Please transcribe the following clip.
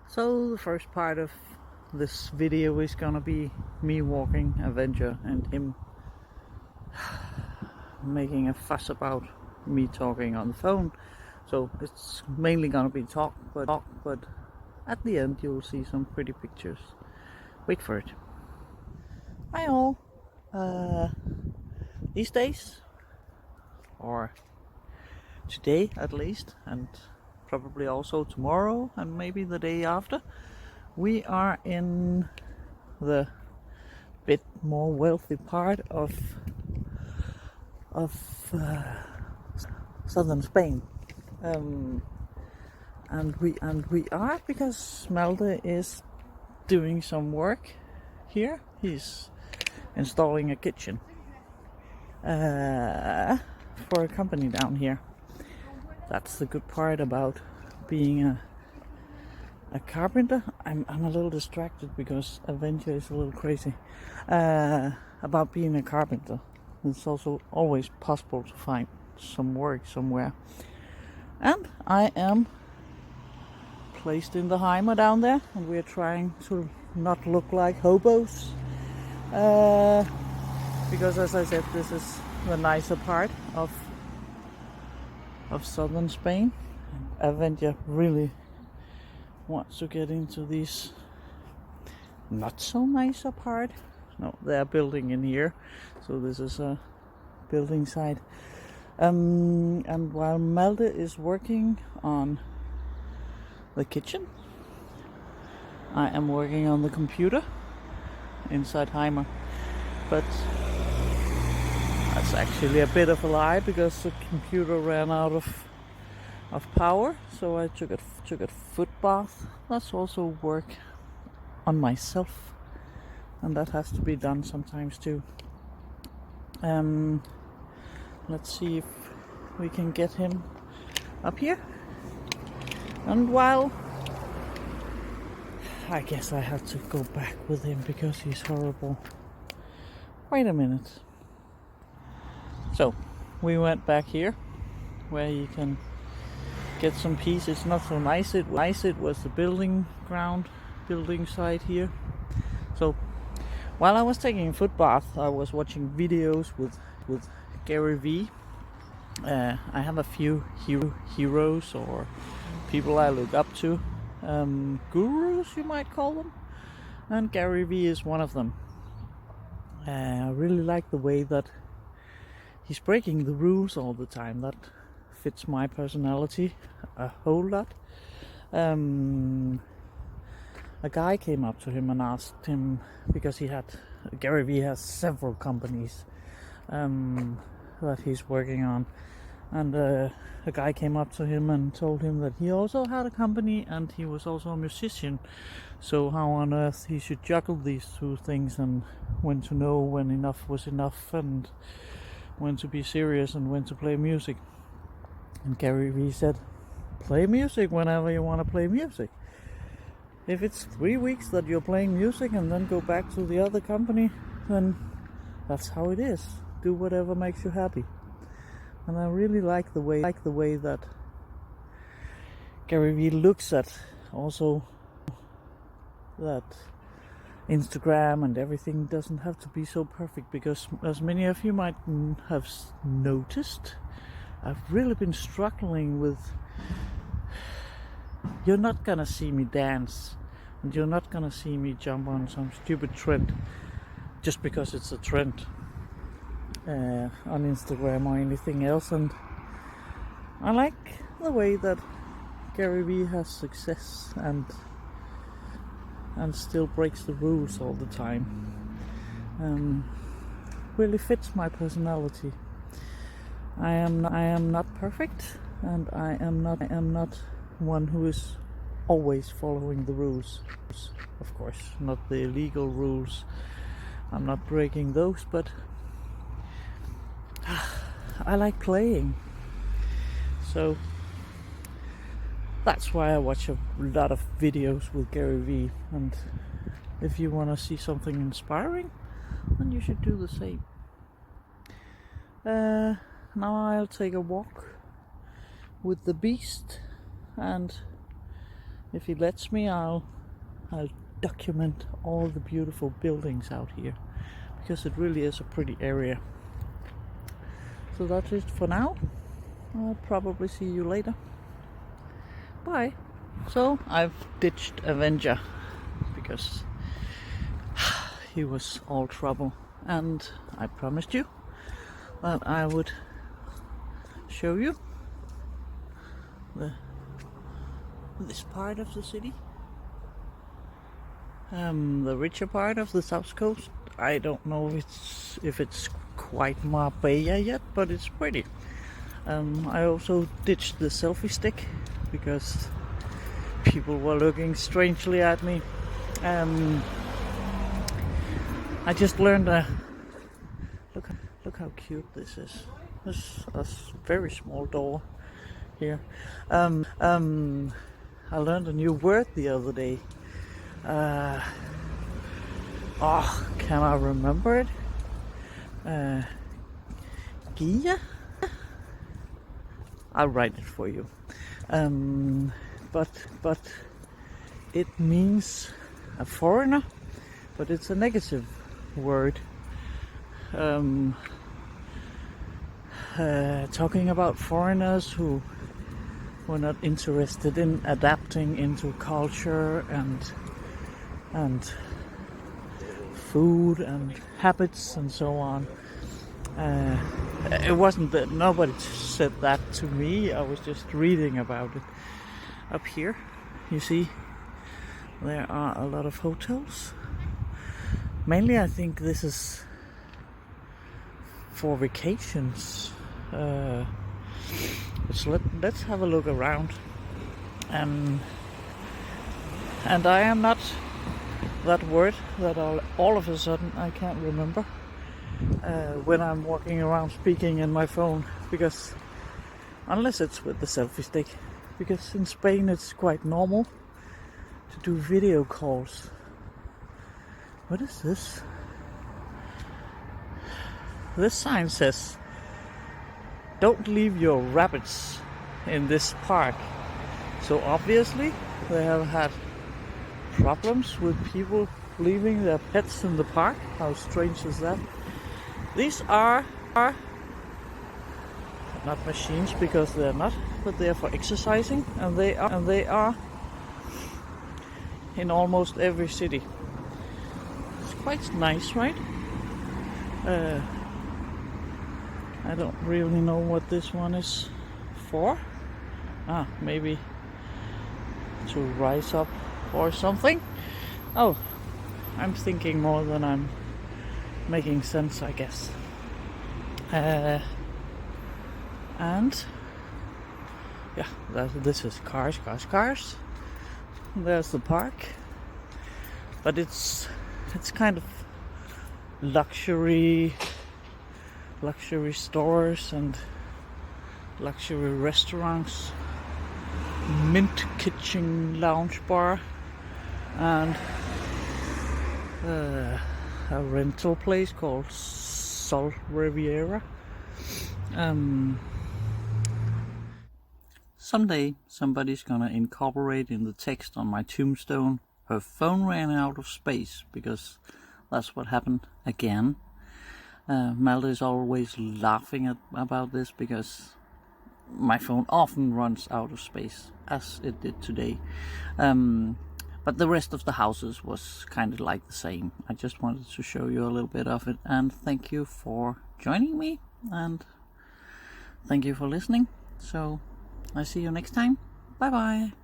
So the first part of this video is gonna be me walking Avenger and him making a fuss about me talking on the phone. So it's mainly gonna be talk, but at the end you'll see some pretty pictures. Wait for it. Hi all. These days, or today at least, and probably also tomorrow and maybe the day after, we are in the bit more wealthy part of southern Spain, and we are because Malte is doing some work here. He's installing a kitchen for a company down here. That's the good part about being a carpenter. I'm a little distracted because Avenger is a little crazy. About being a carpenter, it's also always possible to find some work somewhere. And I am placed in the Heimer down there, and we're trying to not look like hobos. Because as I said, this is the nicer part of southern Spain. Avenger really wants to get into these not so nicer part. No, they're building in here, so this is a building site. And while Malte is working on the kitchen, I am working on the computer inside Heimer. But that's actually a bit of a lie, because the computer ran out of power, so I took a foot bath. That's also work on myself, and that has to be done sometimes too. Let's see if we can get him up here. And while I guess I have to go back with him because he's horrible. Wait a minute. So we went back here where you can get some peace. It's not so nice. It was the building site here. So while I was taking a foot bath, I was watching videos with Guiri. I have a few heroes or people I look up to, gurus you might call them, and Guiri is one of them. I really like the way that he's breaking the rules all the time. That fits my personality a whole lot. A guy came up to him and asked him, because Guiri has several companies that he's working on, and a guy came up to him and told him that he also had a company and he was also a musician. So how on earth he should juggle these two things, and when to know when enough was enough, and when to be serious and when to play music. And Guiri said, play music whenever you want to play music. If it's 3 weeks that you're playing music and then go back to the other company, then that's how it is. Do whatever makes you happy. And I really like the way that Guiri looks at also that Instagram and everything doesn't have to be so perfect, because as many of you might have noticed, I've really been struggling with, you're not gonna see me dance, and you're not gonna see me jump on some stupid trend just because it's a trend on Instagram or anything else. And I like the way that Guiri has success and still breaks the rules all the time. Really fits my personality. I am not perfect, and I am not one who is always following the rules. Of course, not the illegal rules. I'm not breaking those, but I like playing. So that's why I watch a lot of videos with Guiri, and if you want to see something inspiring, then you should do the same. Now I'll take a walk with the beast and if he lets me, I'll document all the beautiful buildings out here, because it really is a pretty area. So that's it for now. I'll probably see you later. Bye. So I've ditched Avenger because he was all trouble, and I promised you that I would show you this part of the city, the richer part of the south coast. I don't know if it's quite Marbella yet, but it's pretty. I also ditched the selfie stick because people were looking strangely at me. I just learned look how cute this is. There's a very small door here. I learned a new word the other day. Can I remember it? Guiri? I'll write it for you. But it means a foreigner, but it's a negative word. Talking about foreigners who were not interested in adapting into culture and food and habits and so on. It wasn't that nobody said that to me. I was just reading about it. Up here, you see, there are a lot of hotels. Mainly, I think this is for vacations. So let's have a look around. And I am not that word that all of a sudden I can't remember when I'm walking around speaking in my phone, because unless it's with the selfie stick, because in Spain it's quite normal to do video calls. What is this? This sign says, "Don't leave your rabbits in this park." So obviously they have had problems with people leaving their pets in the park. How strange is that? These are not machines, because they're not, but they are for exercising, and they are in almost every city. It's quite nice, right? I don't really know what this one is for. Maybe to rise up or something. Oh, I'm thinking more than I'm making sense, I guess. And yeah, this is cars. There's the park, but it's kind of luxury stores and luxury restaurants, mint kitchen lounge bar, and a rental place called Sol Riviera. Someday somebody's gonna incorporate in the text on my tombstone, "Her phone ran out of space," because that's what happened again. Malte is always laughing about this, because my phone often runs out of space, as it did today. But the rest of the houses was kind of like the same. I just wanted to show you a little bit of it, and thank you for joining me, and thank you for listening. So I see you next time. Bye bye.